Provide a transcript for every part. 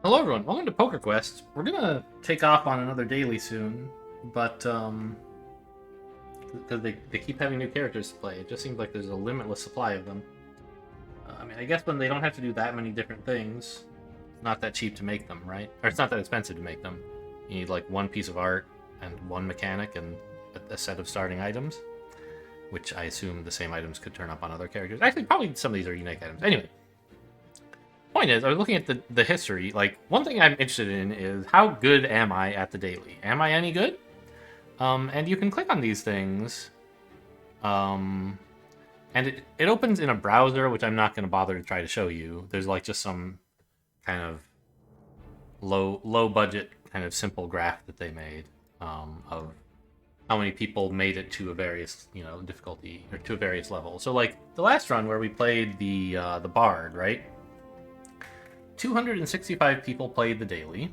Hello everyone, welcome to Poker Quest. We're gonna take off on another daily soon, but because they keep having new characters to play, it just seems like there's a limitless supply of them. I mean, I guess when they don't have to do that many different things, it's not that cheap to make them, right? Or it's not that expensive to make them. You need like one piece of art and one mechanic and a set of starting items, which I assume the same items could turn up on other characters. Actually, probably some of these are unique items. Anyway, point is, I was looking at the history. Like, one thing I'm interested in is how good am I at the daily? Am I any good? And you can click on these things, um, and it opens in a browser, which I'm not going to bother to try to show you. There's like just some kind of low budget kind of simple graph that they made of how many people made it to a various difficulty or to a various level. So like the last run where we played the bard, right? 265 people played the daily,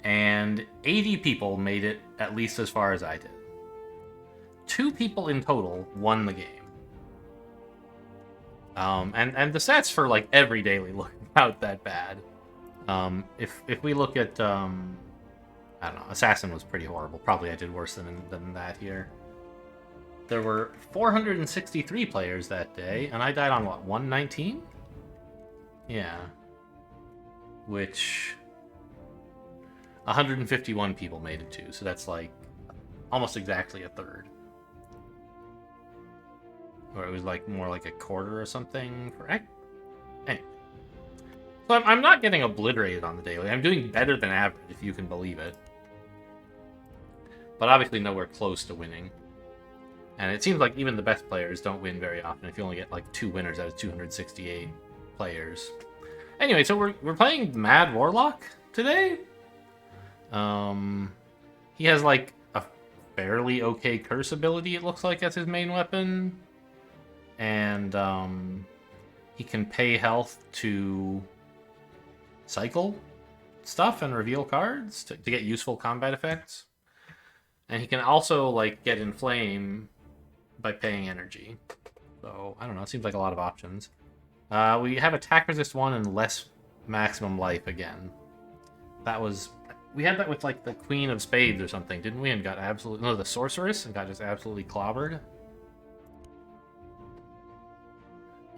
and 80 people made it at least as far as I did. 2 people in total won the game. And the stats for like every daily look about that bad. If we look at I don't know, Assassin was pretty horrible. Probably I did worse than that here. There were 463 players that day, and I died on what, 119? Yeah. Which 151 people made it to, so that's like almost exactly a third. Or it was like more like a quarter or something. Anyway. So I'm not getting obliterated on the daily. I'm doing better than average, if you can believe it. But obviously nowhere close to winning. And it seems like even the best players don't win very often if you only get like 2 winners out of 268 players. Anyway, so we're playing Mad Warlock today. He has like a fairly okay curse ability, it looks like, as his main weapon. And he can pay health to cycle stuff and reveal cards to get useful combat effects. And he can also like get inflame by paying energy. So I don't know, it seems like a lot of options. We have attack resist 1 and less maximum life again. We had that with like the Queen of Spades or something, didn't we? And got absolutely, no, the Sorceress, and got just absolutely clobbered.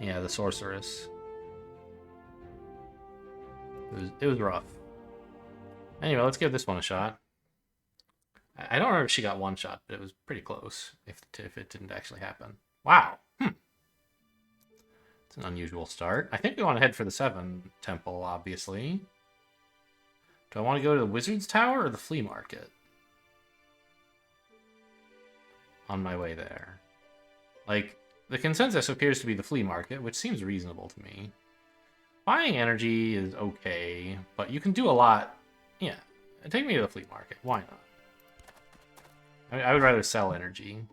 Yeah, the Sorceress. It was rough. Anyway, let's give this one a shot. I don't remember if she got one shot, but it was pretty close if it didn't actually happen. Wow. It's an unusual start. I think we want to head for the 7 temple, obviously. Do I want to go to the Wizard's Tower or the Flea Market? On my way there. Like, the consensus appears to be the Flea Market, which seems reasonable to me. Buying energy is okay, but you can do a lot. Yeah, take me to the Flea Market. Why not? I would rather sell energy.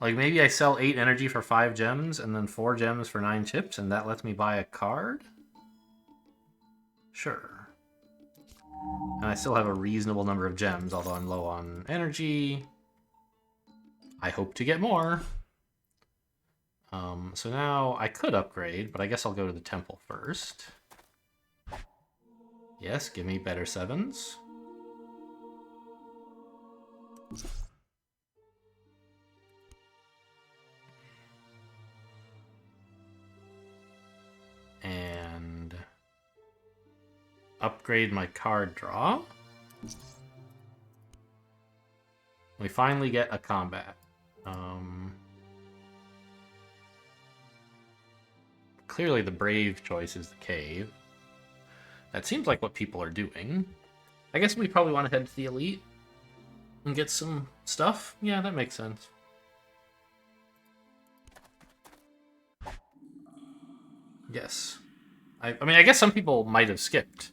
Like, maybe I sell 8 energy for 5 gems, and then 4 gems for 9 chips, and that lets me buy a card? Sure. And I still have a reasonable number of gems, although I'm low on energy. I hope to get more. So now I could upgrade, but I guess I'll go to the temple first. Yes, give me better 7s. And upgrade my card draw. We finally get a combat. Clearly the brave choice is the cave. That seems like what people are doing. I guess we probably want to head to the elite and get some stuff. Yeah, that makes sense. Yes. I mean, I guess some people might have skipped,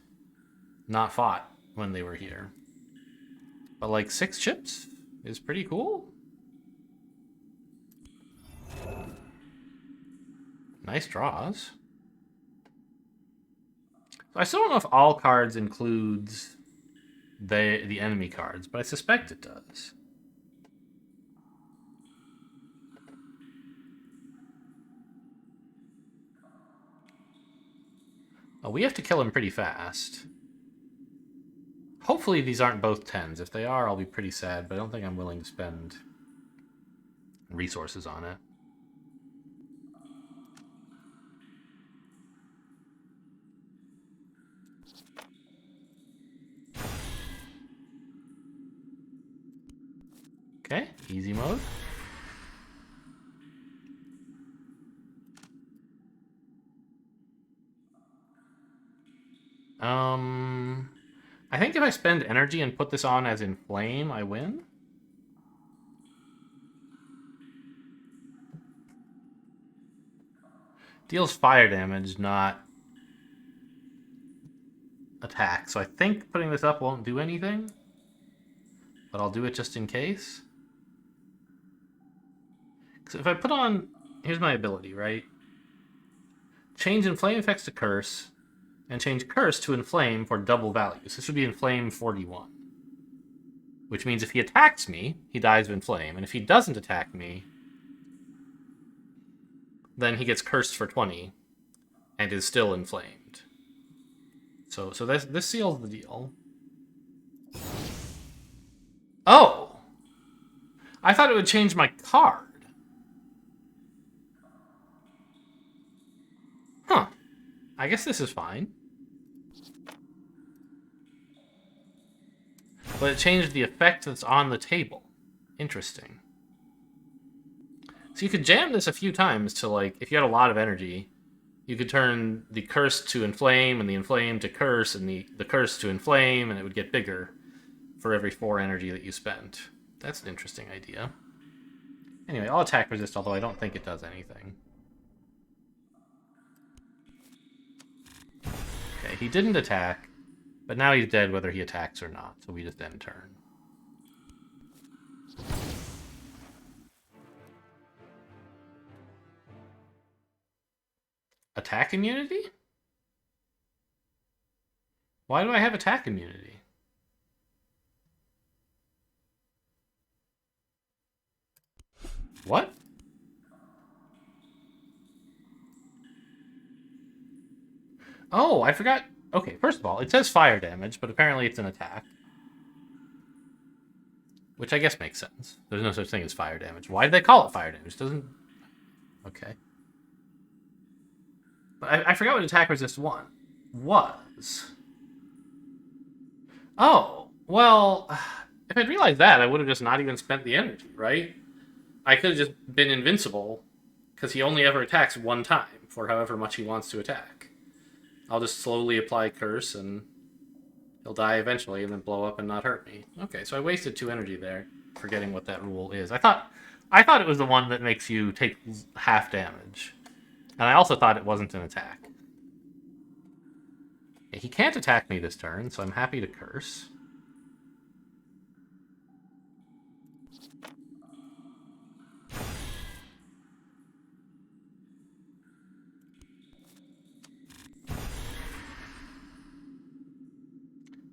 not fought when they were here. But like 6 chips is pretty cool. Nice draws. I still don't know if all cards includes the enemy cards, but I suspect it does. Oh, we have to kill him pretty fast. Hopefully these aren't both 10s. If they are, I'll be pretty sad, but I don't think I'm willing to spend resources on it. Okay, easy mode. I think if I spend energy and put this on as Inflame, I win. Deals fire damage, not attack. So I think putting this up won't do anything. But I'll do it just in case. So if I put on... Here's my ability, right? Change Inflame effects to Curse, and change Curse to Inflame for double values. This would be Inflame 41. Which means if he attacks me, he dies of Inflame. And if he doesn't attack me, then he gets Cursed for 20 and is still inflamed. So this seals the deal. Oh! I thought it would change my card. Huh. I guess this is fine. But it changed the effect that's on the table. Interesting. So you could jam this a few times to, like, if you had a lot of energy, you could turn the Curse to Inflame, and the Inflame to Curse, and the Curse to Inflame, and it would get bigger for every 4 energy that you spent. That's an interesting idea. Anyway, I'll attack resist, although I don't think it does anything. Okay, he didn't attack, but now he's dead whether he attacks or not, so we just end turn. Attack immunity? Why do I have attack immunity? What? Oh, I forgot. Okay, first of all, it says fire damage, but apparently it's an attack. Which I guess makes sense. There's no such thing as fire damage. Why did they call it fire damage? Doesn't... Okay. But I forgot what attack resist 1 was. Oh, well, if I'd realized that, I would have just not even spent the energy, right? I could have just been invincible, because he only ever attacks 1 time for however much he wants to attack. I'll just slowly apply Curse, and he'll die eventually, and then blow up and not hurt me. Okay, so I wasted 2 energy there, forgetting what that rule is. I thought it was the one that makes you take half damage. And I also thought it wasn't an attack. Okay, he can't attack me this turn, so I'm happy to Curse.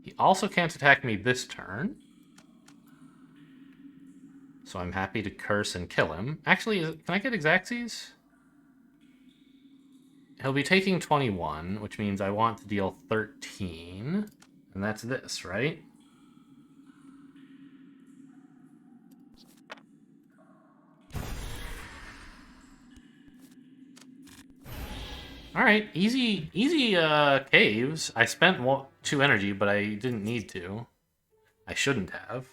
He also can't attack me this turn. So I'm happy to Curse and kill him. Actually, can I get Exacxes? He'll be taking 21, which means I want to deal 13. And that's this, right? Alright, easy caves. I spent 2 energy, but I didn't need to. I shouldn't have.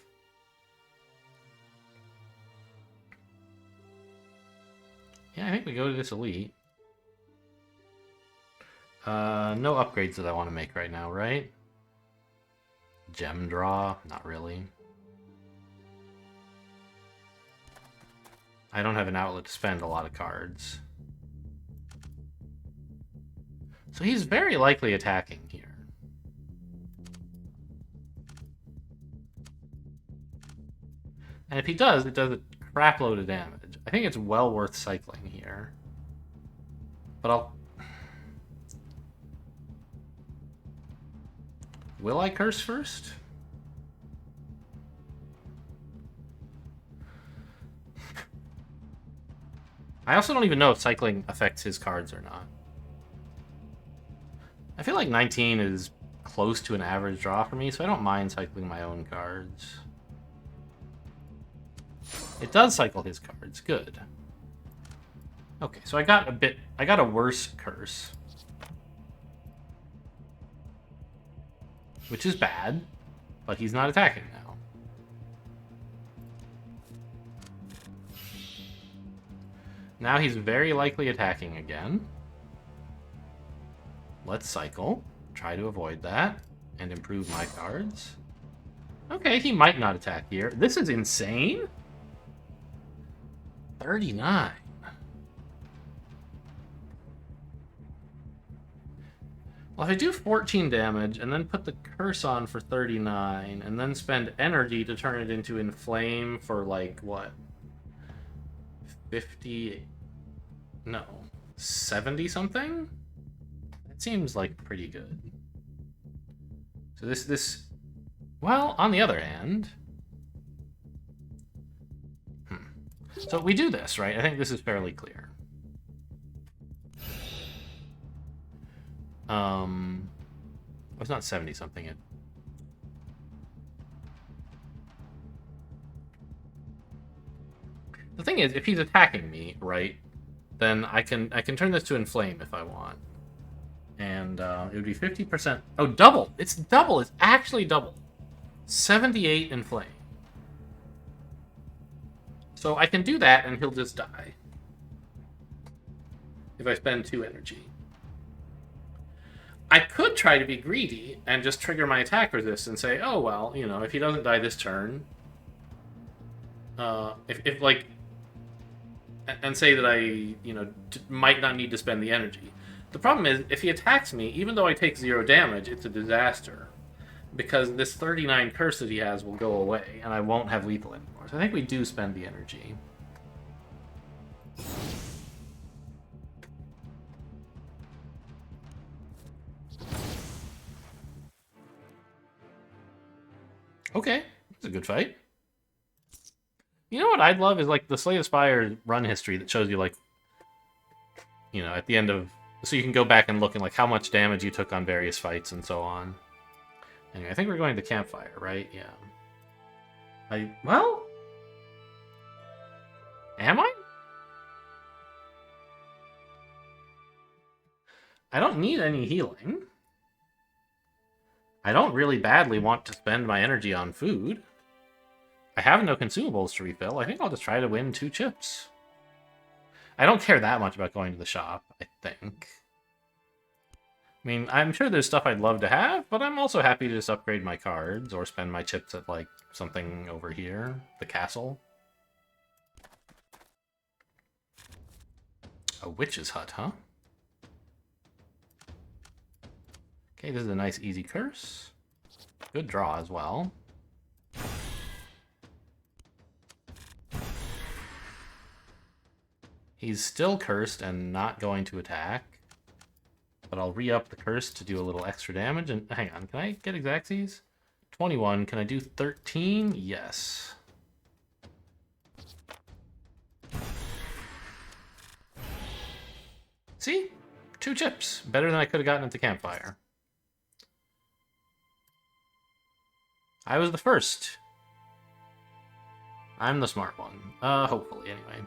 Yeah, I think we go to this elite. No upgrades that I want to make right now, right? Gem draw? Not really. I don't have an outlet to spend a lot of cards. So he's very likely attacking here. And if he does, it does a crap load of damage. I think it's well worth cycling here. But I'll... Will I Curse first? I also don't even know if cycling affects his cards or not. I feel like 19 is close to an average draw for me, so I don't mind cycling my own cards. It does cycle his cards. Good. Okay, so I got a worse curse. Which is bad, but he's not attacking now. Now he's very likely attacking again. Let's cycle. Try to avoid that and improve my cards. Okay, he might not attack here. This is insane. 39. Well, if I do 14 damage and then put the curse on for 39 and then spend energy to turn it into inflame for like what? 50? No. 70 something? That seems like pretty good. So this well, on the other hand, so we do this, right? I think this is fairly clear. It's not 70 something. The thing is, if he's attacking me, right, then I can turn this to inflame if I want, and it would be 50%. Oh, double! It's double. It's actually double. 78 inflame. So I can do that, and he'll just die if I spend 2 energy. I could try to be greedy and just trigger my attack resist and say, oh, well, you know, if he doesn't die this turn, if like, and say that I, you know, might not need to spend the energy. The problem is, if he attacks me, even though I take 0 damage, it's a disaster. Because this 39 curse that he has will go away, and I won't have lethal anymore. So I think we do spend the energy. Okay, it's a good fight. You know what I'd love is like the Slay the Spire run history that shows you like, you know, at the end of, so you can go back and look and like how much damage you took on various fights and so on. Anyway, I think we're going to campfire, right? Yeah. Well, am I? I don't need any healing. I don't really badly want to spend my energy on food. I have no consumables to refill. I think I'll just try to win 2 chips. I don't care that much about going to the shop, I think. I mean, I'm sure there's stuff I'd love to have, but I'm also happy to just upgrade my cards or spend my chips at, like, something over here. The castle. A witch's hut, huh? Okay, this is a nice easy curse. Good draw as well. He's still cursed and not going to attack. But I'll re-up the curse to do a little extra damage. And hang on, can I get Exacxies? 21. Can I do 13? Yes. See? 2 chips. Better than I could have gotten at the campfire. I was the first. I'm the smart one. Hopefully, anyway.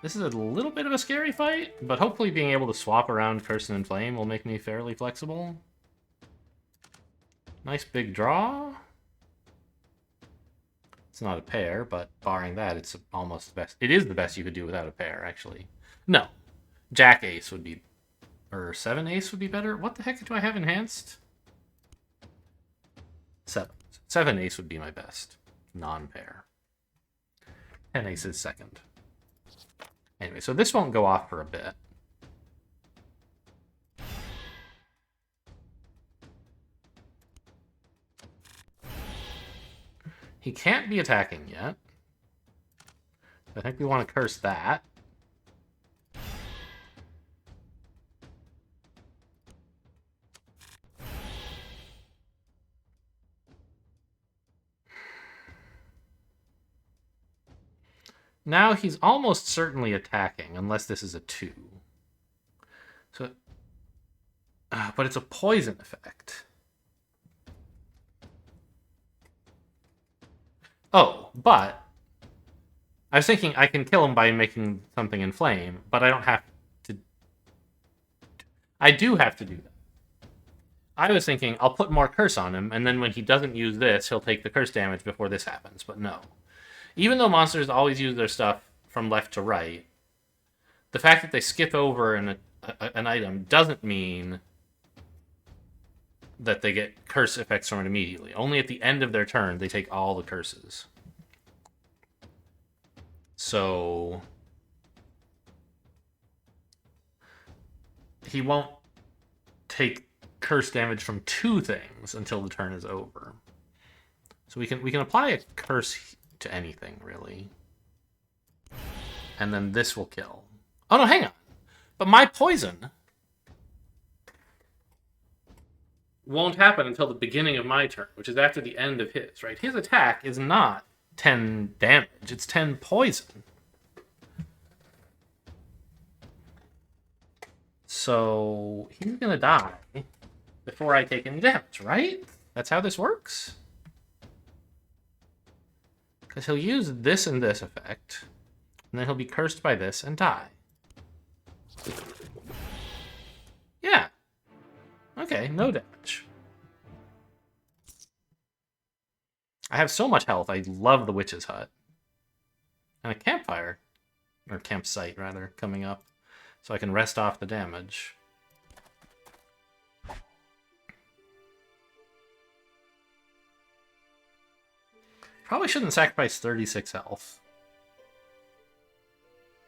This is a little bit of a scary fight, but hopefully being able to swap around Curse and Inflame will make me fairly flexible. Nice big draw. It's not a pair, but barring that, it's almost the best. It is the best you could do without a pair, actually. No. Jack Ace would be... Or 7 Ace would be better? What the heck do I have enhanced? 7. 7 Ace would be my best. Non-pair. 10 Ace is second. Anyway, so this won't go off for a bit. He can't be attacking yet. I think we want to curse that. Now he's almost certainly attacking, unless this is a 2. So, but it's a poison effect. Oh, but I was thinking I can kill him by making something inflame, but I don't have to. I do have to do that. I was thinking I'll put more curse on him, and then when he doesn't use this, he'll take the curse damage before this happens, but no. Even though monsters always use their stuff from left to right, the fact that they skip over an item doesn't mean that they get curse effects from it immediately. Only at the end of their turn, they take all the curses. So he won't take curse damage from 2 things until the turn is over. So we can apply a curse to anything, really. And then this will kill. Oh, no, hang on. But my poison won't happen until the beginning of my turn, which is after the end of his, right? His attack is not 10 damage. It's 10 poison. So he's going to die before I take any damage, right? That's how this works? Because he'll use this and this effect, and then he'll be cursed by this and die. Yeah. Okay, no damage. I have so much health, I love the witch's hut. And a campfire, or campsite rather, coming up, so I can rest off the damage. Probably shouldn't sacrifice 36 health.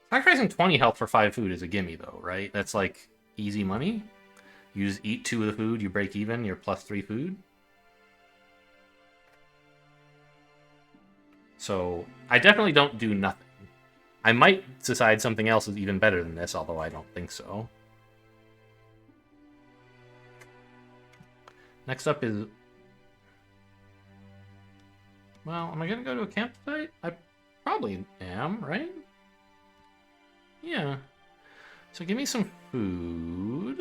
Sacrificing 20 health for 5 food is a gimme, though, right? That's like easy money. You just eat 2 of the food, you break even, you're plus 3 food. So I definitely don't do nothing. I might decide something else is even better than this, although I don't think so. Next up is... Well, am I going to go to a campsite? I probably am, right? Yeah. So give me some food.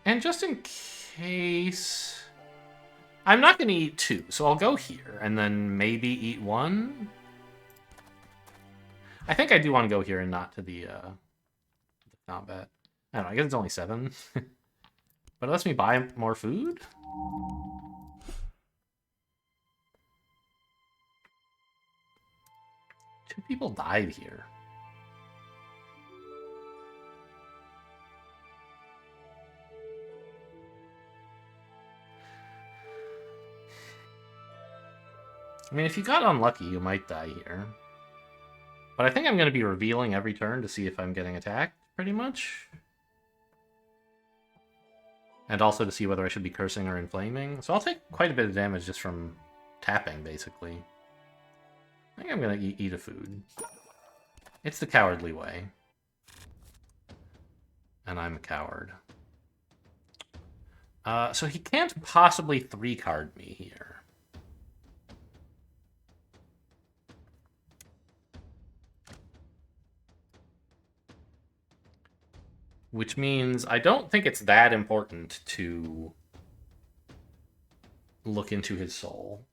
And just in case... I'm not going to eat 2, so I'll go here, and then maybe eat 1. I think I do want to go here and not to the combat. I don't know, I guess it's only 7. But it lets me buy more food? Two people died here. I mean, if you got unlucky, you might die here. But I think I'm going to be revealing every turn to see if I'm getting attacked, pretty much. And also to see whether I should be cursing or inflaming. So I'll take quite a bit of damage just from tapping, basically. I think I'm going to eat a food. It's the cowardly way. And I'm a coward. So he can't possibly 3-card me here. Which means I don't think it's that important to look into his soul.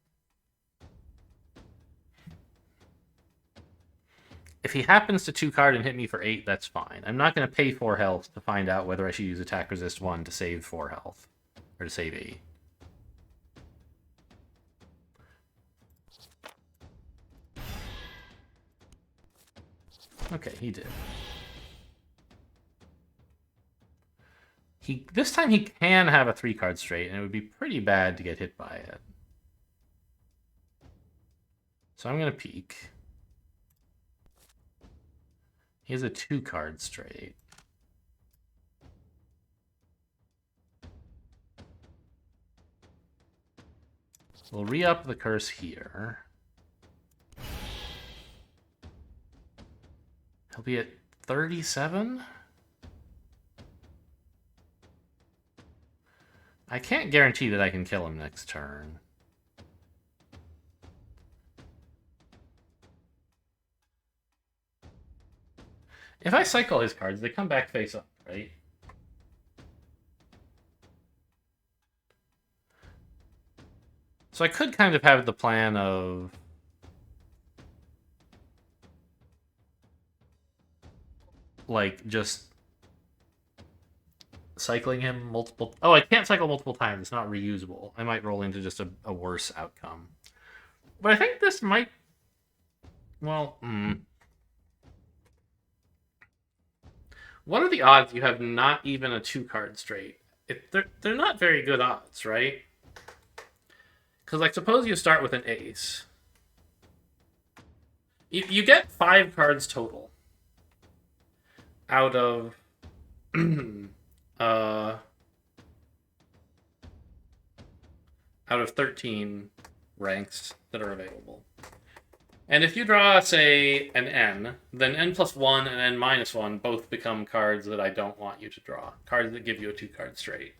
If he happens to 2-card and hit me for 8, that's fine. I'm not going to pay 4 health to find out whether I should use attack resist 1 to save 4 health. Or to save 8. Okay, he did. This time he can have a 3-card straight, and it would be pretty bad to get hit by it. So I'm going to peek. He has a 2-card straight. We'll re-up the curse here. He'll be at 37? I can't guarantee that I can kill him next turn. If I cycle his cards, they come back face up, right? So I could kind of have the plan of... like, just... cycling him multiple... Oh, I can't cycle multiple times. It's not reusable. I might roll into just a worse outcome. But I think this might... Well, What are the odds you have not even a 2-card straight? They're not very good odds, right? Because, like, suppose you start with an ace. You get 5 cards total out of out of 13 ranks that are available. And if you draw, say, an N, then N plus 1 and N minus 1 both become cards that I don't want you to draw. Cards that give you a 2-card straight.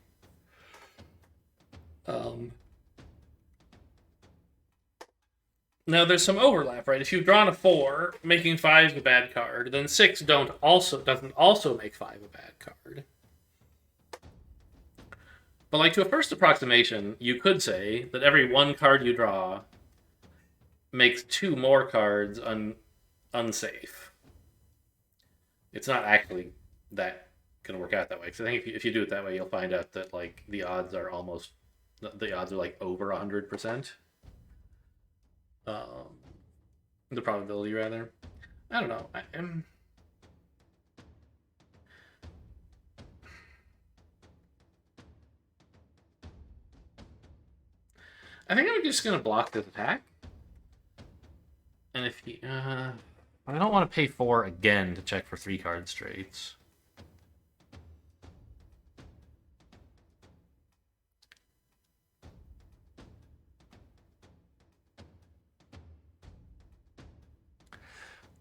Now, there's some overlap, right? If you've drawn a 4, making 5 a bad card, then 6 doesn't also make 5 a bad card. But, like, to a first approximation, you could say that every 1 card you draw makes 2 more cards unsafe. It's not actually that going to work out that way. Because I think if you do it that way, you'll find out that, like, the odds are like over 100%. The probability, rather. I don't know. I think I'm just going to block this attack. And if he... I don't want to pay 4 again to check for 3-card straights.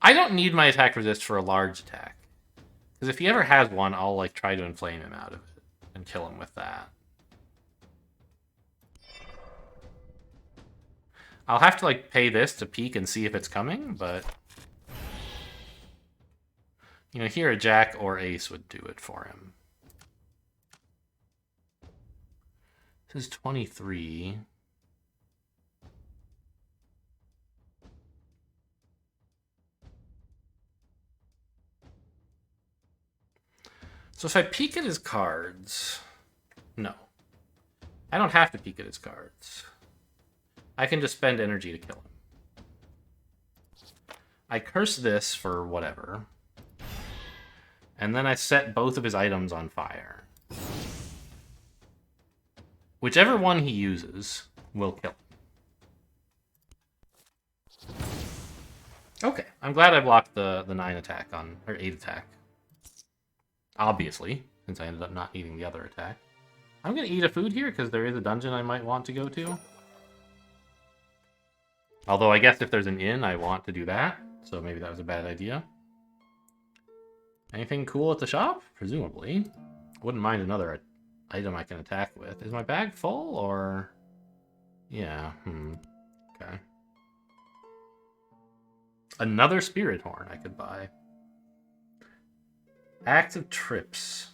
I don't need my attack resist for a large attack. Because if he ever has one, I'll, like, try to inflame him out of it and kill him with that. I'll have to, like, pay this to peek and see if it's coming, but... You know, here a jack or ace would do it for him. This is 23. So if I peek at his cards... No. I don't have to peek at his cards. I can just spend energy to kill him. I curse this for whatever. And then I set both of his items on fire. Whichever one he uses will kill him. Okay, I'm glad I blocked the 9 attack on... or 8 attack. Obviously, since I ended up not needing the other attack. I'm going to eat a food here, because there is a dungeon I might want to go to. Although I guess if there's an inn, I want to do that. So maybe that was a bad idea. Anything cool at the shop? Presumably. Wouldn't mind another item I can attack with. Is my bag full, or... Yeah, okay. Another spirit horn I could buy. Active trips.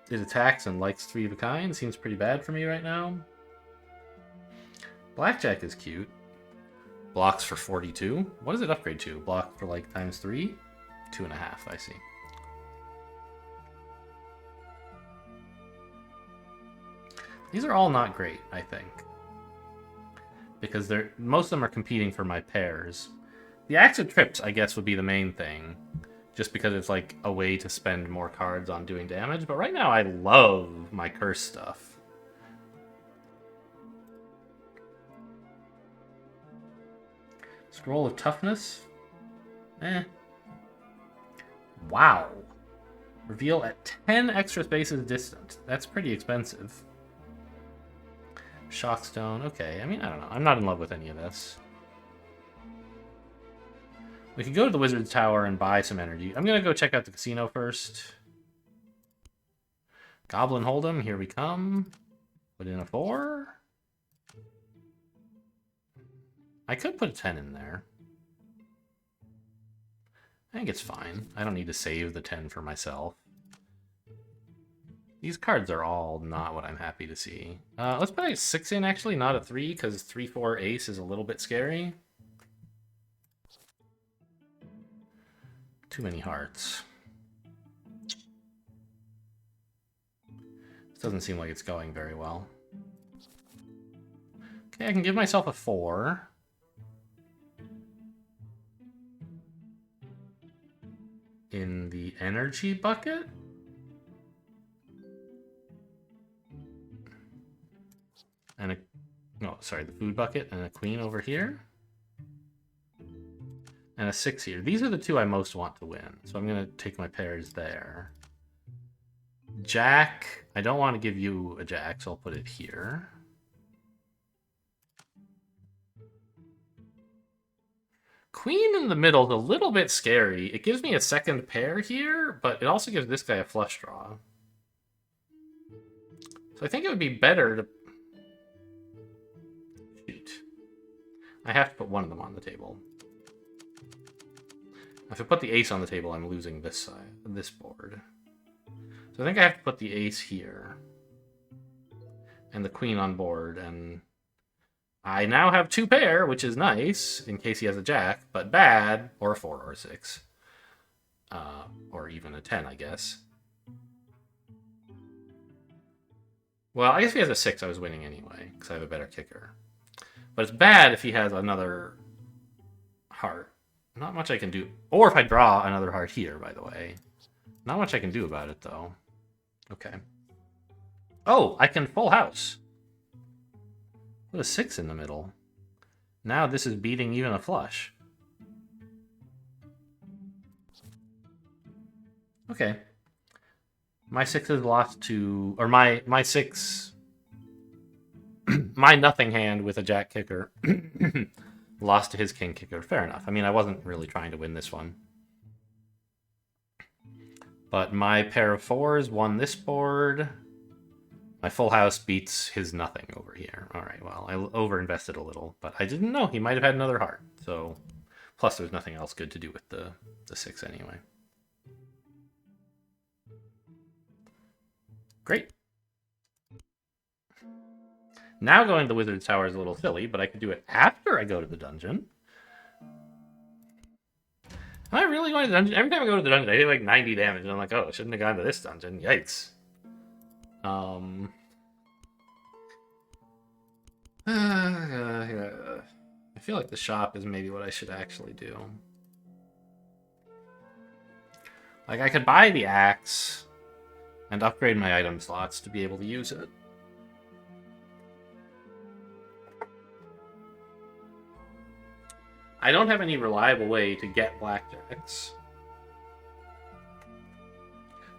It attacks and likes 3 of a kind. Seems pretty bad for me right now. Blackjack is cute. Blocks for 42. What does it upgrade to? Block for like times 3? 2.5, I see. These are all not great, I think. Because most of them are competing for my pairs. The active trips, I guess, would be the main thing. Just because it's like a way to spend more cards on doing damage. But right now I love my curse stuff. Scroll of toughness? Wow. Reveal at 10 extra spaces distant. That's pretty expensive. Shockstone. Okay, I mean, I don't know. I'm not in love with any of this. We could go to the Wizard's Tower and buy some energy. I'm going to go check out the casino first. Goblin Hold'em, here we come. Put in a 4. I could put a 10 in there. I think it's fine. I don't need to save the 10 for myself. These cards are all not what I'm happy to see. Let's put a 6 in, actually, not a 3, because 3-4 ace is a little bit scary. Too many hearts. This doesn't seem like it's going very well. Okay, I can give myself a 4. In the energy bucket? And a... No, sorry, the food bucket and a queen over here. And a 6 here. These are the two I most want to win. So I'm going to take my pairs there. Jack. I don't want to give you a jack, so I'll put it here. Queen in the middle is a little bit scary. It gives me a second pair here, but it also gives this guy a flush draw. So I think it would be better to... Shoot. I have to put one of them on the table. If I put the ace on the table, I'm losing this side, this board. So I think I have to put the ace here. And the queen on board, and... I now have 2 pair, which is nice, in case he has a jack, but bad, or a 4 or a 6. Or even a 10, I guess. Well, I guess if he has a 6, I was winning anyway, because I have a better kicker. But it's bad if he has another heart. Not much I can do. Or if I draw another heart here, by the way. Not much I can do about it, though. Okay. Oh, I can full house. Put a 6 in the middle. Now this is beating even a flush. Okay. My 6 is lost to... Or my 6... my nothing hand with a jack kicker lost to his king kicker. Fair enough. I mean, I wasn't really trying to win this one. But my pair of 4s won this board. My full house beats his nothing over here. All right, well, I overinvested a little, but I didn't know. He might have had another heart. So, plus there's nothing else good to do with the 6 anyway. Great. Now going to the Wizard's Tower is a little silly, but I could do it after I go to the dungeon. Am I really going to the dungeon? Every time I go to the dungeon, I do like 90 damage, and I'm like, oh, I shouldn't have gone to this dungeon. Yikes. I feel like the shop is maybe what I should actually do. Like, I could buy the axe and upgrade my item slots to be able to use it. I don't have any reliable way to get blackjacks.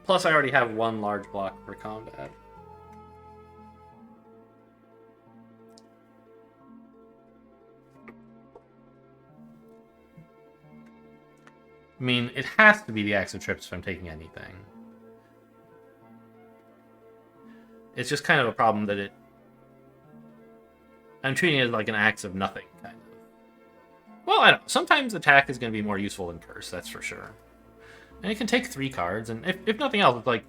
Plus, I already have 1 large block for combat. I mean, it has to be the Axe of Trips if I'm taking anything. It's just kind of a problem that I'm treating it like an Axe of Nothing, kind of. Well, I don't know. Sometimes attack is going to be more useful than curse, that's for sure. And it can take 3 cards, and if nothing else, it's like,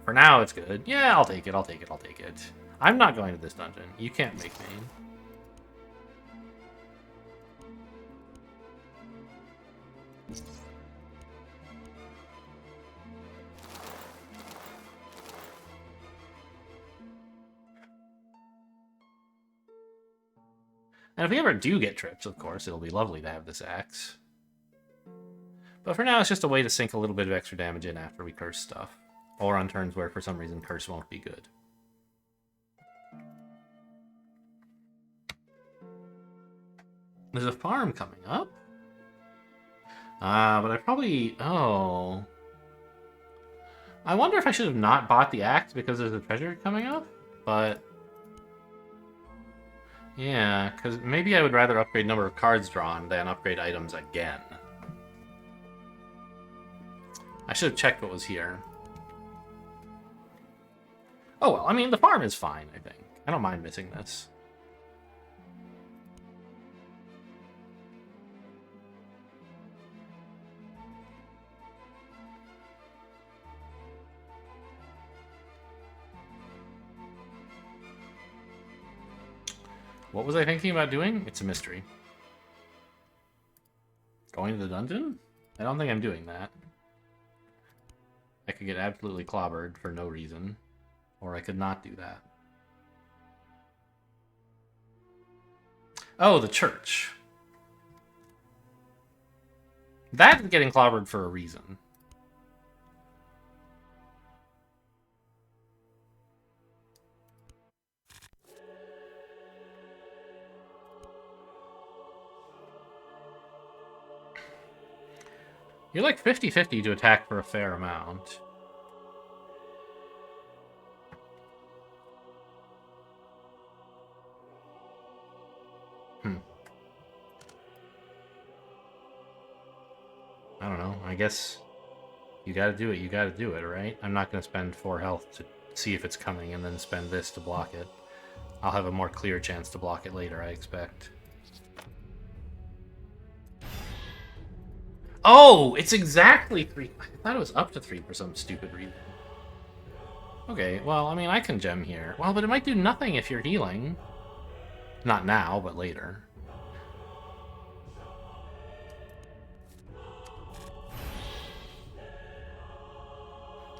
for now it's good. Yeah, I'll take it, I'll take it, I'll take it. I'm not going to this dungeon. You can't make me. And if we ever do get trips, of course, it'll be lovely to have this axe. But for now, it's just a way to sink a little bit of extra damage in after we curse stuff. Or on turns where, for some reason, curse won't be good. There's a farm coming up. But I probably... Oh. I wonder if I should have not bought the axe because there's a treasure coming up. But... Yeah, because maybe I would rather upgrade number of cards drawn than upgrade items again. I should have checked what was here. Oh well, I mean, the farm is fine, I think. I don't mind missing this. What was I thinking about doing? It's a mystery. Going to the dungeon? I don't think I'm doing that. I could get absolutely clobbered for no reason. Or I could not do that. Oh, the church. That's getting clobbered for a reason. You're like 50-50 to attack for a fair amount. I don't know. I guess you gotta do it. You gotta do it, right? I'm not gonna spend 4 health to see if it's coming and then spend this to block it. I'll have a more clear chance to block it later, I expect. Oh, it's exactly 3. I thought it was up to 3 for some stupid reason. Okay, well, I mean, I can gem here. Well, but it might do nothing if you're healing. Not now, but later.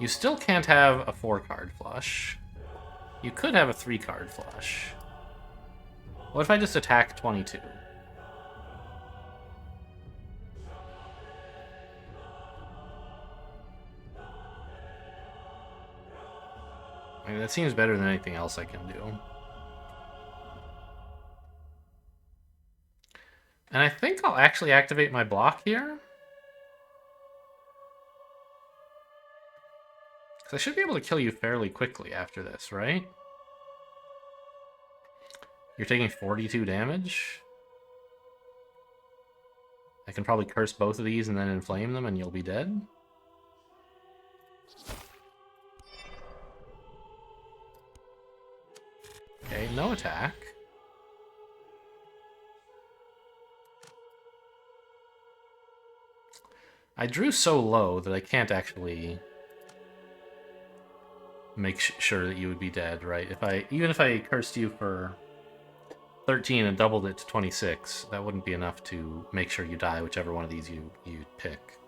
You still can't have a 4-card flush. You could have a 3-card flush. What if I just attack 22? I mean, that seems better than anything else I can do. And I think I'll actually activate my block here. Because I should be able to kill you fairly quickly after this, right? You're taking 42 damage. I can probably curse both of these and then inflame them and you'll be dead. Okay, no attack. I drew so low that I can't actually make sure that you would be dead, right? Even if I cursed you for 13 and doubled it to 26, that wouldn't be enough to make sure you die, whichever one of these you pick.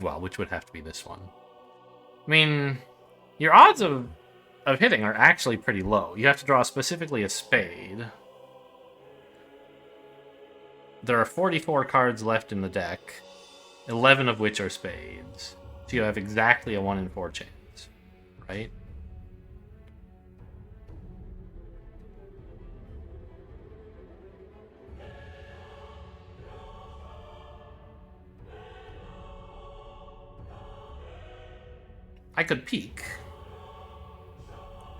Well, which would have to be this one. I mean, your odds of hitting are actually pretty low. You have to draw specifically a spade. There are 44 cards left in the deck, 11 of which are spades. So you have exactly a 1 in 4 chance, right? I could peek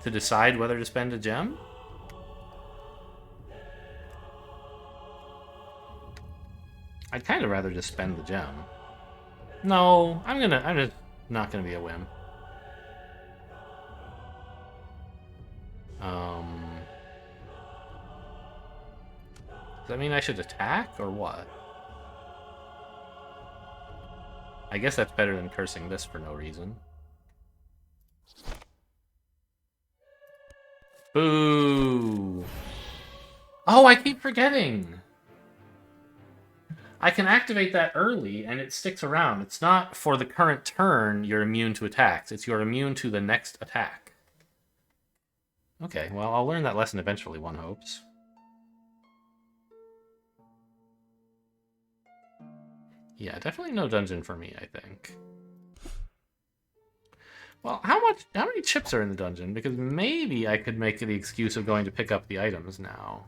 to decide whether to spend a gem. I'd kind of rather just spend the gem. No, I'm just not gonna be a whim. Does that mean I should attack or what? I guess that's better than cursing this for no reason. Boo! Oh, I keep forgetting! I can activate that early, and it sticks around. It's not for the current turn you're immune to attacks. It's you're immune to the next attack. Okay, well, I'll learn that lesson eventually, one hopes. Yeah, definitely no dungeon for me, I think. Well, how many chips are in the dungeon? Because maybe I could make the excuse of going to pick up the items now.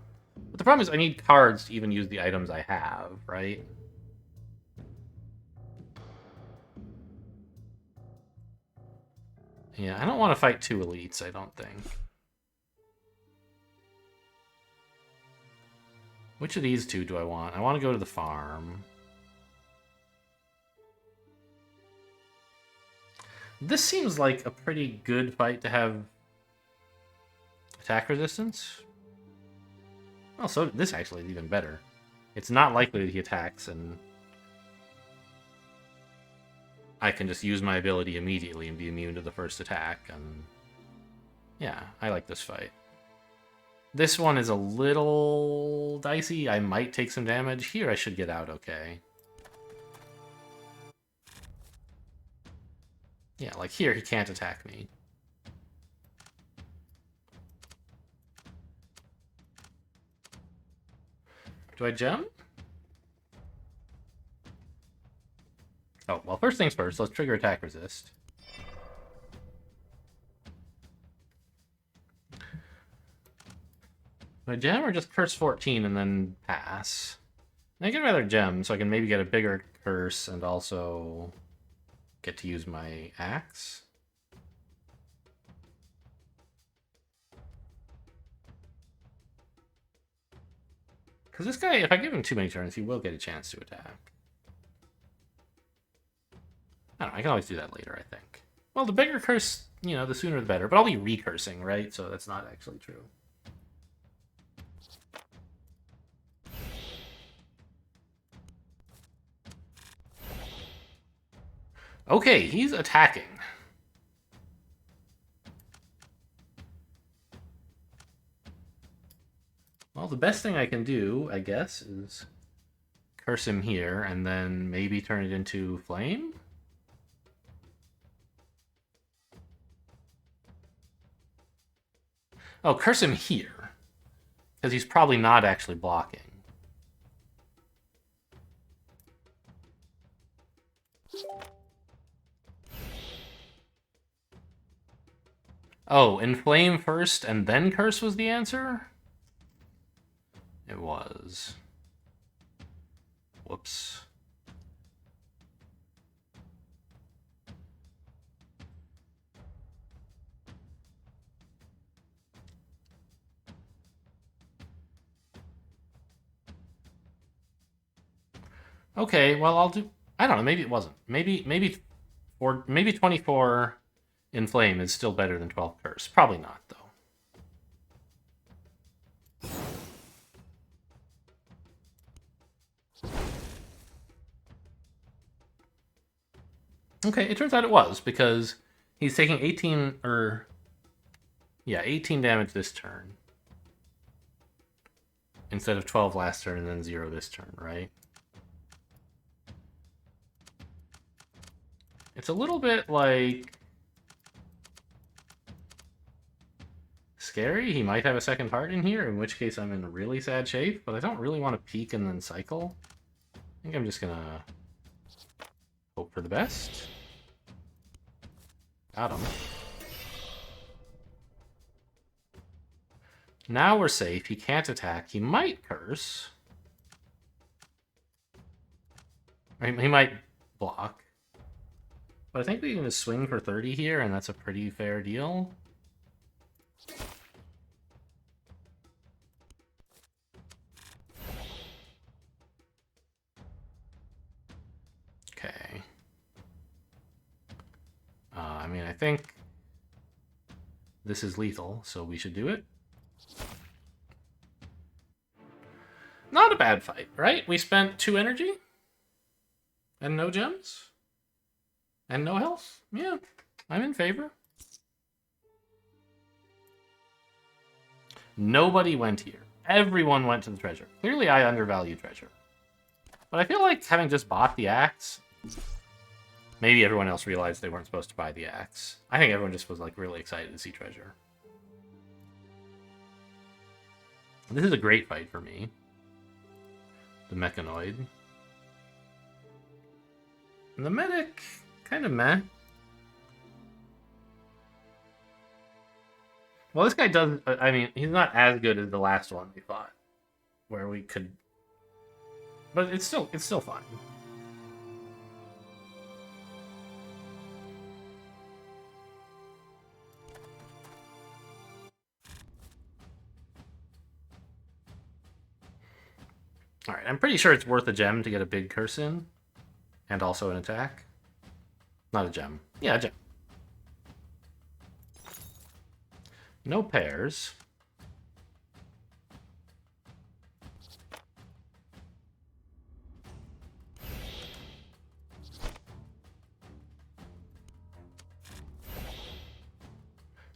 But the problem is I need cards to even use the items I have, right? Yeah, I don't want to fight 2 elites, I don't think. Which of these 2 do I want? I want to go to the farm. This seems like a pretty good fight to have attack resistance. Oh, so this actually is even better. It's not likely that he attacks, and I can just use my ability immediately and be immune to the first attack, and yeah, I like this fight. This one is a little dicey. I might take some damage. Here I should get out okay. Yeah, like here he can't attack me. Do I gem? Oh, well, first things first. Let's trigger attack resist. Do I gem or just curse 14 and then pass? I think I'd rather gem so I can maybe get a bigger curse and also get to use my axe. Because this guy, if I give him too many turns, he will get a chance to attack. I don't know, I can always do that later, I think. Well, the bigger curse, you know, the sooner the better. But I'll be recursing, right? So that's not actually true. Okay, he's attacking. Well, the best thing I can do, I guess, is curse him here and then maybe turn it into flame? Oh, curse him here. Because he's probably not actually blocking. Oh, inflame first and then curse was the answer? It was. Whoops. Okay, well I'll do. I don't know. Maybe it wasn't. Maybe 24 inflame is still better than 12 curse. Probably not though. Okay, it turns out it was because he's taking 18 or yeah, 18 damage this turn instead of 12 last turn and then 0 this turn, right? It's a little bit like scary. He might have a second heart in here, in which case I'm in really sad shape, but I don't really want to peek and then cycle. I think I'm just gonna hope for the best. Got him. Now we're safe. He can't attack. He might curse. Or he might block. But I think we can just swing for 30 here, and that's a pretty fair deal. Okay. I mean, I think this is lethal, so we should do it. Not a bad fight, right? We spent 2 energy and no gems and no health. Yeah, I'm in favor. Nobody went here. Everyone went to the treasure. Clearly, I undervalue treasure. But I feel like having just bought the axe, maybe everyone else realized they weren't supposed to buy the axe. I think everyone just was like really excited to see treasure. This is a great fight for me. The mechanoid. And the medic, kind of meh. Well, this guy does. I mean, he's not as good as the last one we fought, where we could. But it's still fun. All right, I'm pretty sure it's worth a gem to get a big curse in, and also an attack. Not a gem. Yeah, a gem. No pairs.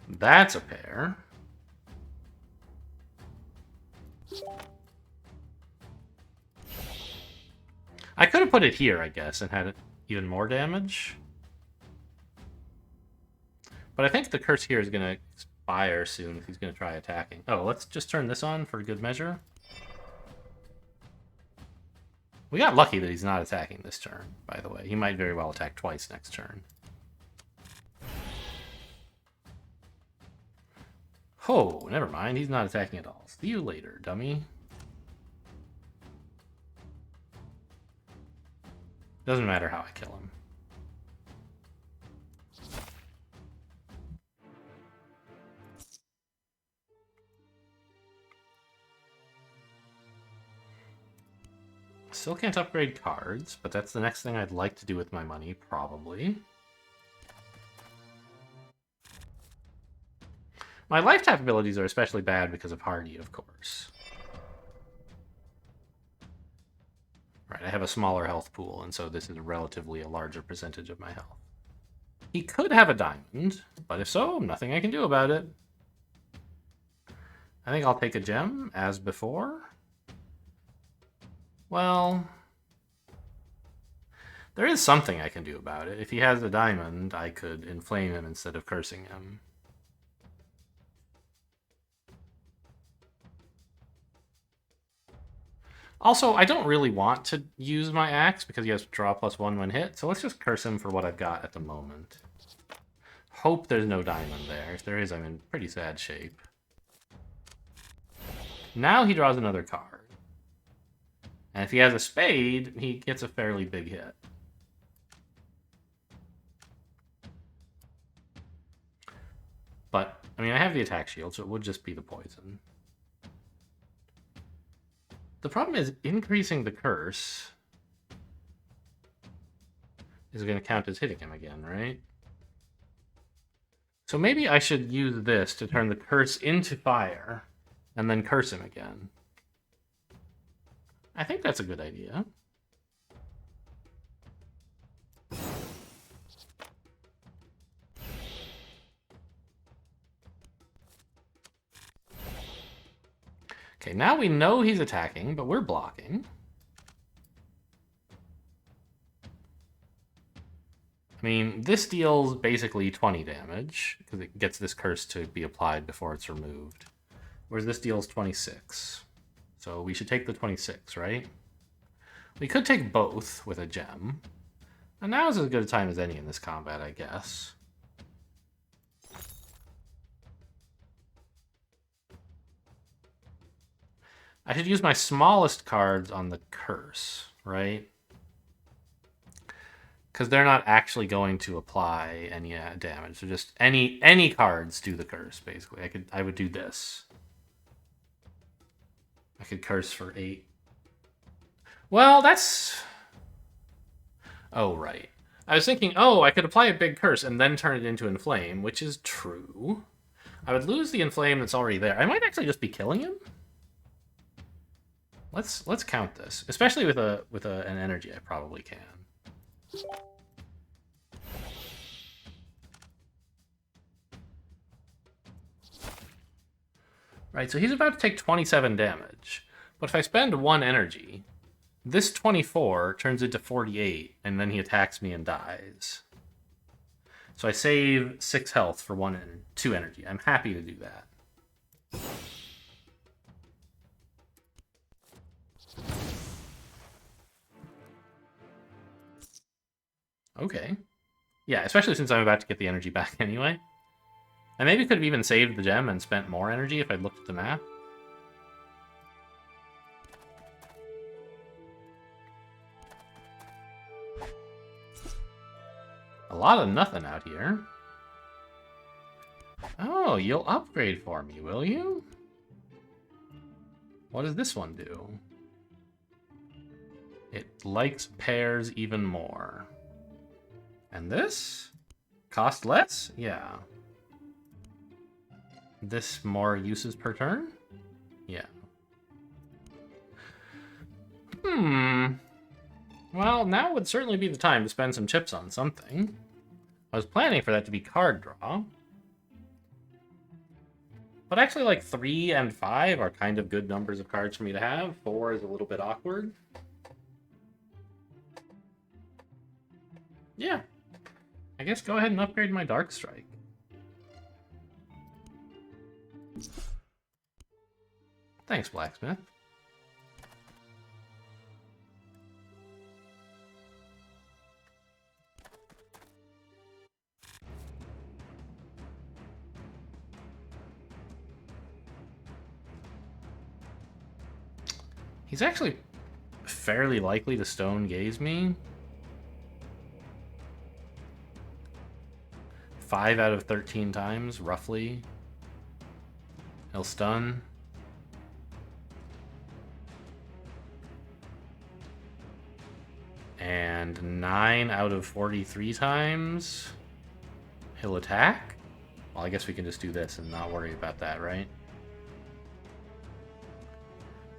That's a pair. I could have put it here, I guess, and had even more damage. But I think the curse here is going to expire soon if he's going to try attacking. Oh, let's just turn this on for good measure. We got lucky that he's not attacking this turn, by the way. He might very well attack twice next turn. Oh, never mind. He's not attacking at all. See you later, dummy. Doesn't matter how I kill him. Still can't upgrade cards, but that's the next thing I'd like to do with my money, probably. My life tap abilities are especially bad because of Hardy, of course. Right, I have a smaller health pool, and so this is relatively a larger percentage of my health. He could have a diamond, but if so, nothing I can do about it. I think I'll take a gem, as before. Well, there is something I can do about it. If he has a diamond, I could inflame him instead of cursing him. Also, I don't really want to use my axe because he has to draw +1 when hit, so let's just curse him for what I've got at the moment. Hope there's no diamond there. If there is, I'm in pretty sad shape. Now he draws another card. And if he has a spade, he gets a fairly big hit. But, I mean, I have the attack shield, so it would just be the poison. The problem is increasing the curse is going to count as hitting him again, right? So maybe I should use this to turn the curse into fire and then curse him again. I think that's a good idea. Okay, now we know he's attacking, but we're blocking. I mean, this deals basically 20 damage, because it gets this curse to be applied before it's removed. Whereas this deals 26. So we should take the 26, right? We could take both with a gem. And now is as good a time as any in this combat, I guess. I should use my smallest cards on the curse, right? Because they're not actually going to apply any damage. So just any cards do the curse, basically. I would do this. I could curse for 8. Well, that's... Oh, right. I was thinking, oh, I could apply a big curse and then turn it into Inflame, which is true. I would lose the Inflame that's already there. I might actually just be killing him. Let's count this, especially with an energy. I probably can. Right, so he's about to take 27 damage. But if I spend 1 energy, this 24 turns into 48, and then he attacks me and dies. So I save 6 health for 2 energy. I'm happy to do that. Okay. Yeah, especially since I'm about to get the energy back anyway. I maybe could have even saved the gem and spent more energy if I'd looked at the map. A lot of nothing out here. Oh, you'll upgrade for me, will you? What does this one do? It likes pairs even more. And this? Cost less? Yeah. This more uses per turn? Yeah. Well, now would certainly be the time to spend some chips on something. I was planning for that to be card draw. But actually, like 3 and 5 are kind of good numbers of cards for me to have. 4 is a little bit awkward. Yeah. I guess go ahead and upgrade my Dark Strike. Thanks, Blacksmith. He's actually fairly likely to Stone Gaze me. 5 out of 13 times, roughly. He'll stun. And 9 out of 43 times, he'll attack? Well, I guess we can just do this and not worry about that, right?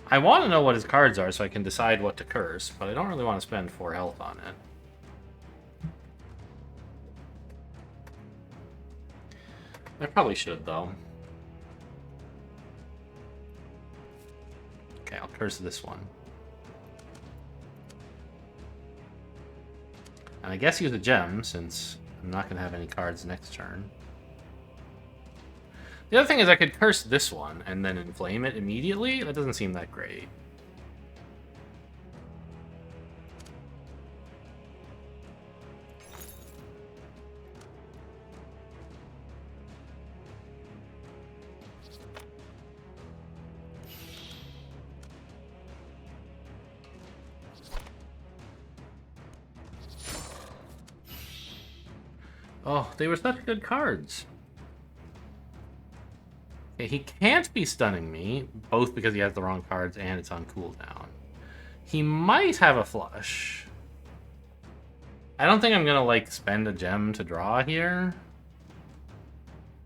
I want to know what his cards are so I can decide what to curse, but I don't really want to spend 4 health on it. I probably should, though. Okay, I'll curse this one. And I guess use a gem, since I'm not going to have any cards next turn. The other thing is I could curse this one and then inflame it immediately. That doesn't seem that great. Oh, they were such good cards. Okay, he can't be stunning me, both because he has the wrong cards and it's on cooldown. He might have a flush. I don't think I'm gonna, like, spend a gem to draw here.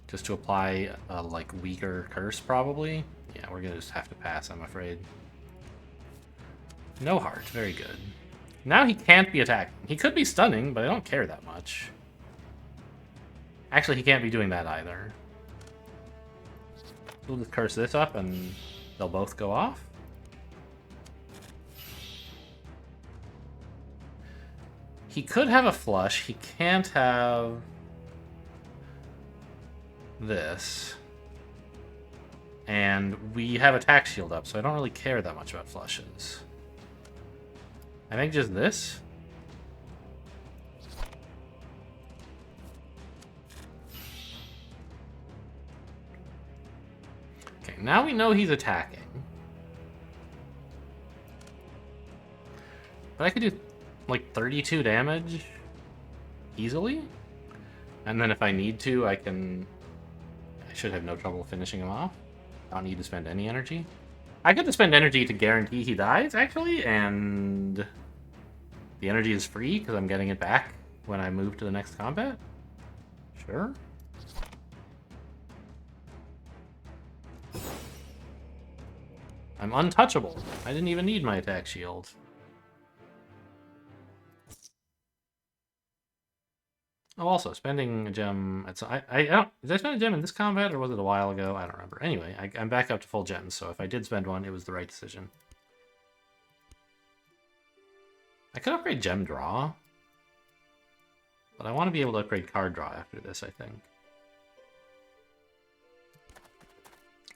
Just to apply a, like, weaker curse, probably. Yeah, we're gonna just have to pass, I'm afraid. No heart, very good. Now he can't be attacking. He could be stunning, but I don't care that much. Actually, he can't be doing that either. We'll just curse this up and they'll both go off. He could have a flush. He can't have this. And we have attack shield up, so I don't really care that much about flushes. I think just this. Okay, now we know he's attacking. But I could do like 32 damage easily. And then if I need to, I should have no trouble finishing him off. I don't need to spend any energy. I get to spend energy to guarantee he dies, actually, and the energy is free because I'm getting it back when I move to the next combat. Sure. I'm untouchable. I didn't even need my attack shield. Oh, also, spending a gem... I don't... Did I spend a gem in this combat, or was it a while ago? I don't remember. Anyway, I'm back up to full gems, so if I did spend one, it was the right decision. I could upgrade gem draw. But I want to be able to upgrade card draw after this, I think.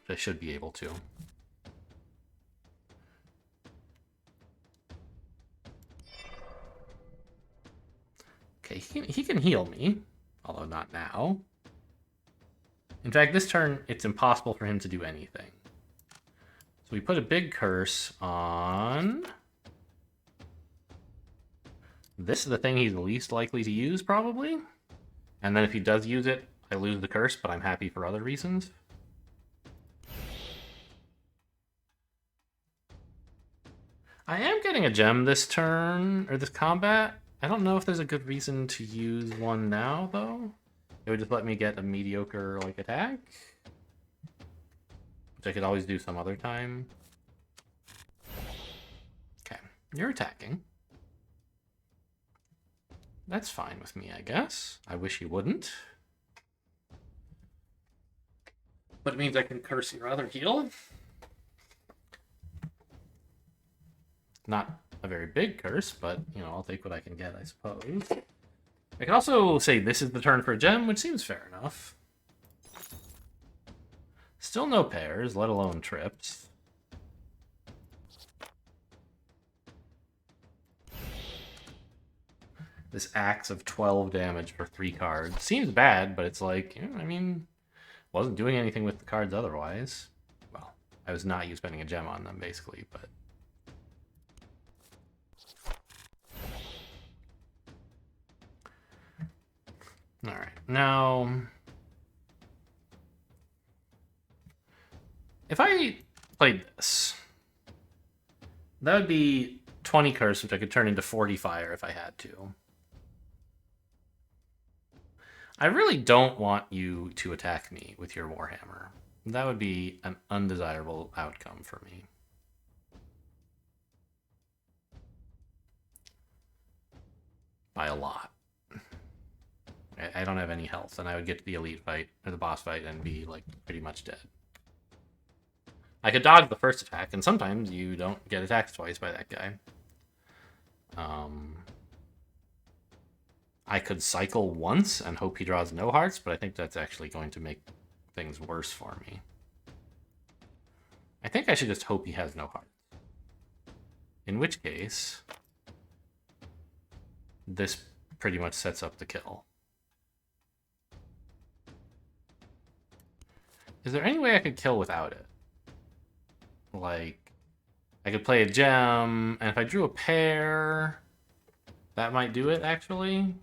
I should be able to. Okay, he can heal me, although not now. In fact, this turn, it's impossible for him to do anything. So we put a big curse on... This is the thing he's least likely to use, probably. And then if he does use it, I lose the curse, but I'm happy for other reasons. I am getting a gem this turn, or this combat. I don't know if there's a good reason to use one now, though. It would just let me get a mediocre, like, attack. Which I could always do some other time. Okay, you're attacking. That's fine with me, I guess. I wish you wouldn't. But it means I can curse your other heal. Not a very big curse, but, you know, I'll take what I can get, I suppose. I can also say this is the turn for a gem, which seems fair enough. Still no pairs, let alone trips. This axe of 12 damage for 3 cards. Seems bad, but it's like, I mean, wasn't doing anything with the cards otherwise. Well, I was not spending a gem on them, basically, but... Alright, now... If I played this, that would be 20 curse, which I could turn into 40 fire if I had to. I really don't want you to attack me with your Warhammer. That would be an undesirable outcome for me. By a lot. I don't have any health, and I would get to the elite fight, or the boss fight, and be, like, pretty much dead. I could dodge the first attack, and sometimes you don't get attacked twice by that guy. I could cycle once and hope he draws no hearts, but I think that's actually going to make things worse for me. I think I should just hope he has no hearts. In which case, this pretty much sets up the kill. Is there any way I could kill without it? Like, I could play a gem, and if I drew a pair, that might do it, actually.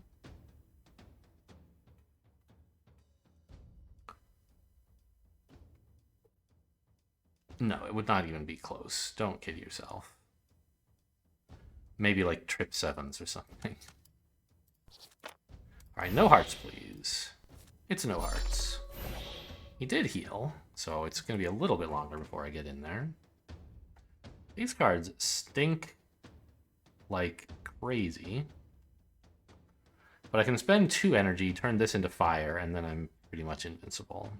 No, it would not even be close. Don't kid yourself. Maybe like trip 7s or something. Alright, no hearts, please. It's no hearts. He did heal, so it's going to be a little bit longer before I get in there. These cards stink like crazy. But I can spend 2 energy, turn this into fire, and then I'm pretty much invincible.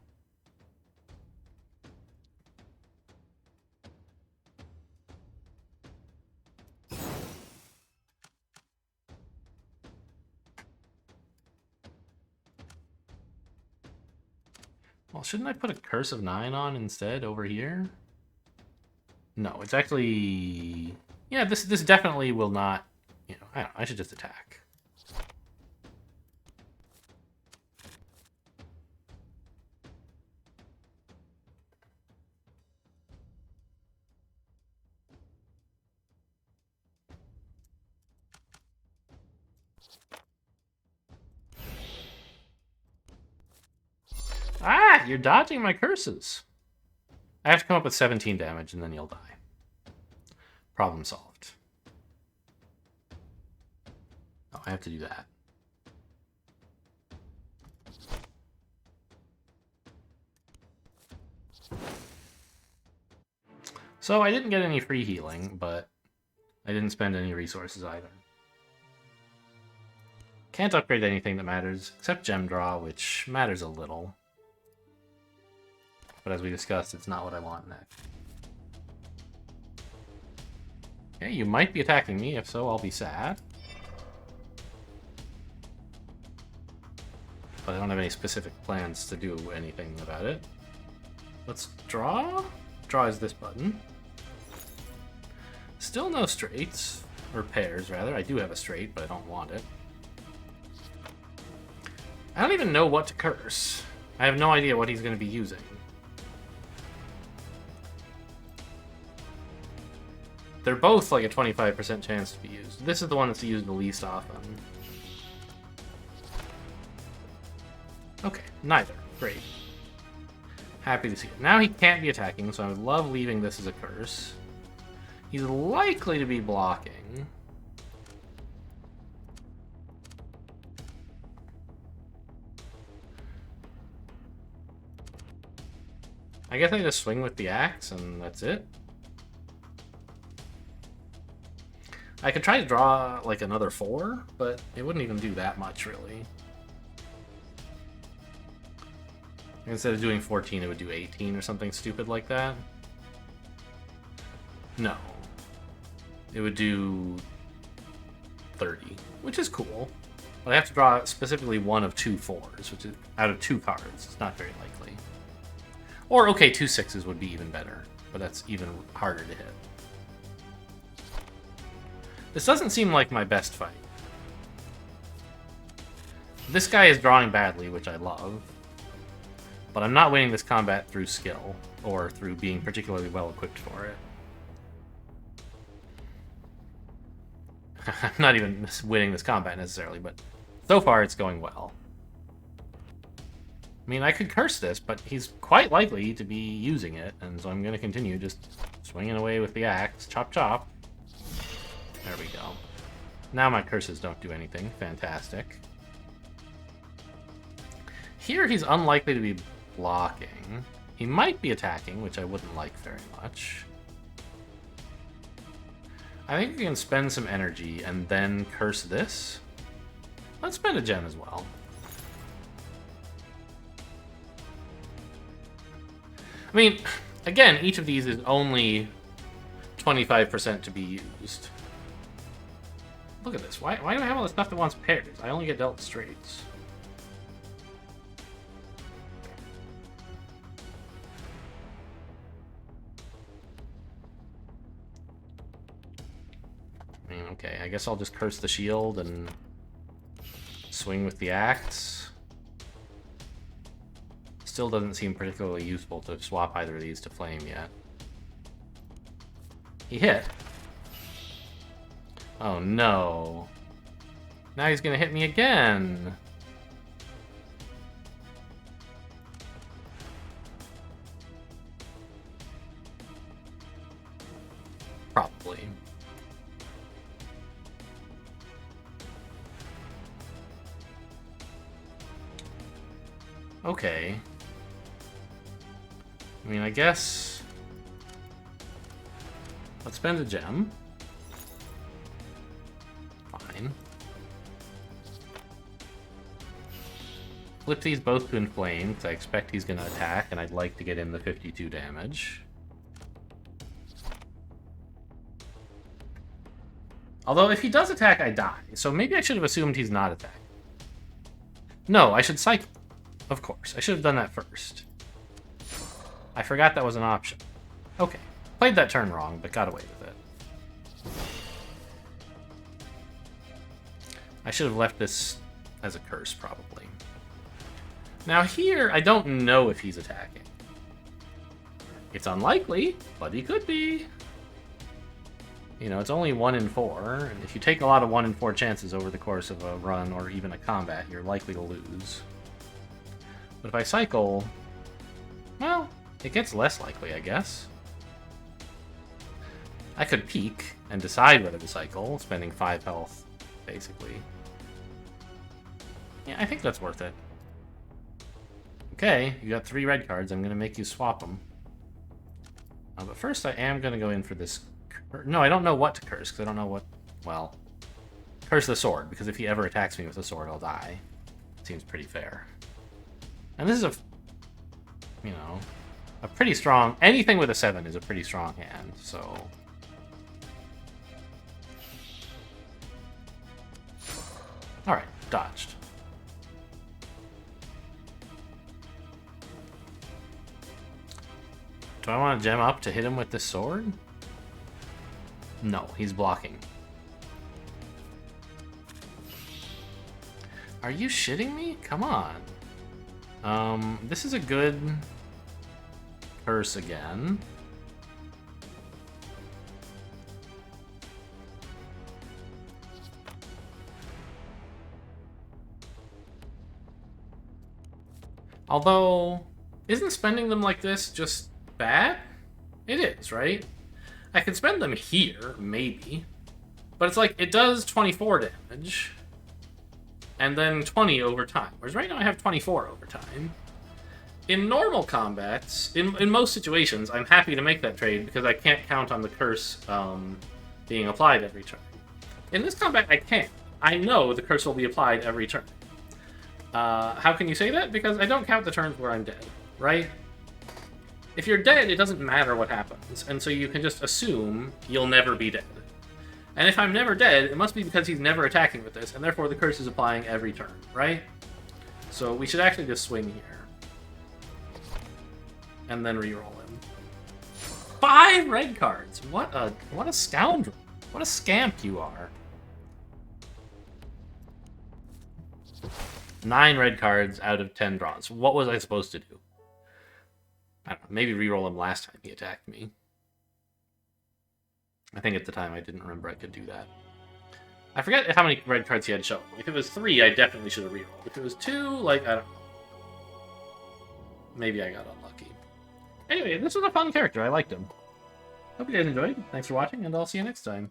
Well, shouldn't I put a Curse of 9 on instead over here? No, it's actually... Yeah, this definitely will not... You know, I don't know, I should just attack. Ah, you're dodging my curses. I have to come up with 17 damage and then you'll die. Problem solved. Oh, I have to do that. So I didn't get any free healing, but I didn't spend any resources either. Can't upgrade anything that matters, except gem draw, which matters a little. But as we discussed, it's not what I want next. Okay, you might be attacking me. If so, I'll be sad. But I don't have any specific plans to do anything about it. Let's draw. Draw is this button. Still no straights. Or pairs, rather. I do have a straight, but I don't want it. I don't even know what to curse. I have no idea what he's going to be using. They're both like a 25% chance to be used. This is the one that's used the least often. Okay, neither. Great. Happy to see it. Now he can't be attacking, so I would love leaving this as a curse. He's likely to be blocking. I guess I just swing with the axe, and that's it. I could try to draw, like, another 4, but it wouldn't even do that much, really. Instead of doing 14, it would do 18 or something stupid like that. No. It would do 30, which is cool. But I have to draw specifically one of 2 4s, which is out of 2 cards. It's not very likely. Or, okay, 2 6s would be even better, but that's even harder to hit. This doesn't seem like my best fight. This guy is drawing badly, which I love. But I'm not winning this combat through skill, or through being particularly well equipped for it. I'm not even winning this combat necessarily, but so far it's going well. I mean, I could curse this, but he's quite likely to be using it, and so I'm going to continue just swinging away with the axe. Chop, chop. There we go. Now my curses don't do anything. Fantastic. Here he's unlikely to be blocking. He might be attacking, which I wouldn't like very much. I think we can spend some energy and then curse this. Let's spend a gem as well. I mean, again, each of these is only 25% to be used. Look at this. Why do I have all this stuff that wants pairs? I only get dealt straights. I mean, okay, I guess I'll just curse the shield and swing with the axe. Still doesn't seem particularly useful to swap either of these to flame yet. He hit. Oh no. Now he's gonna hit me again. Probably. Okay. I mean, I guess... Let's spend a gem. Fine. Flip these both to inflame, because I expect he's going to attack, and I'd like to get in the 52 damage. Although, if he does attack, I die. So maybe I should have assumed he's not attacking. No, I should cycle. Of course. I should have done that first. I forgot that was an option. Okay. Played that turn wrong, but got away with it. I should have left this as a curse, probably. Now here, I don't know if he's attacking. It's unlikely, but he could be. You know, it's only 1 in 4, and if you take a lot of 1 in 4 chances over the course of a run or even a combat, you're likely to lose. But if I cycle, well, it gets less likely, I guess. I could peek and decide whether to cycle, spending 5 health, basically. Yeah, I think that's worth it. Okay, you got 3 red cards. I'm going to make you swap them. But first I am going to go in for this... No, I don't know what to curse, because I don't know what... Well, curse the sword, because if he ever attacks me with a sword, I'll die. Seems pretty fair. And this is a... You know... A pretty strong... Anything with a 7 is a pretty strong hand, so... Alright, dodged. Do I want to gem up to hit him with this sword? No, he's blocking. Are you shitting me? Come on. This is a good curse again. Although, isn't spending them like this just bad? It is, right? I can spend them here, maybe. But it's like, it does 24 damage. And then 20 over time. Whereas right now I have 24 over time. In normal combats, in most situations, I'm happy to make that trade because I can't count on the curse being applied every turn. In this combat, I can't. I know the curse will be applied every turn. How can you say that? Because I don't count the turns where I'm dead, right? If you're dead, it doesn't matter what happens, and so you can just assume you'll never be dead. And if I'm never dead, it must be because he's never attacking with this, and therefore the curse is applying every turn, right? So we should actually just swing here. And then reroll him. 5 red cards! What a scoundrel. What a scamp you are. 9 red cards out of 10 draws. What was I supposed to do? I don't know, maybe reroll him last time he attacked me. I think at the time I didn't remember I could do that. I forget how many red cards he had shown. If it was 3, I definitely should have rerolled. If it was 2, like, I don't know. Maybe I got unlucky. Anyway, this was a fun character. I liked him. Hope you guys enjoyed. Thanks for watching, and I'll see you next time.